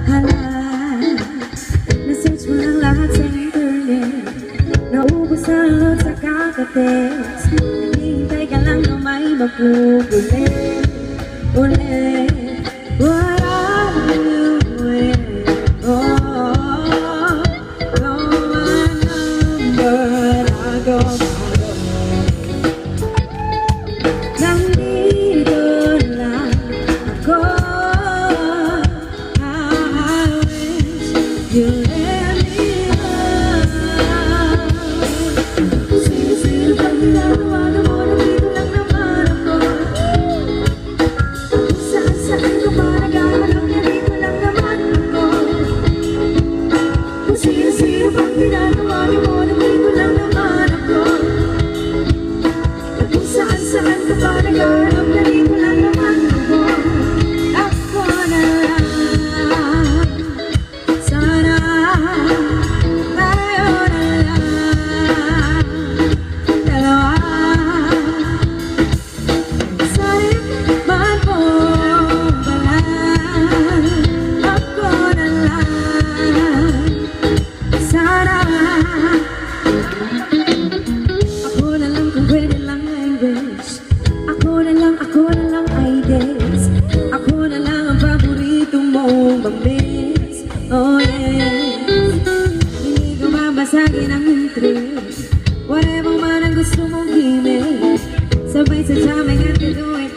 Hala, na-search mo ng lahat sa internet, naubos ang load sa kakatext. Naghihintay ka lang na may mapugulit ulit. What are you doing? Oh, know my number, I go nandito lang ako. I wish you let me love. Sino-sino pang ginagawa mo, nandito lang naman ako. Saan-saan ka ba naghahanap, nandito lang naman ako. Kung sino-sino pang ginagawa mo, nandito lang naman ako. Kung saan-saan ka ba naghahanap, nandito lang naman ako. Ako na lang. Sana tayo na lang. Dalawa. Sa'yo man mo balaan. Ako na lang. Sana ako na lang kung pwede lang I wish. Ako na lang I days. Ako na lang ang paborito mong bambis. Oh yes. Hindi ko babasagin ang interest. Whatever man ang gusto mong himig. Sabay sa jamming at gagawin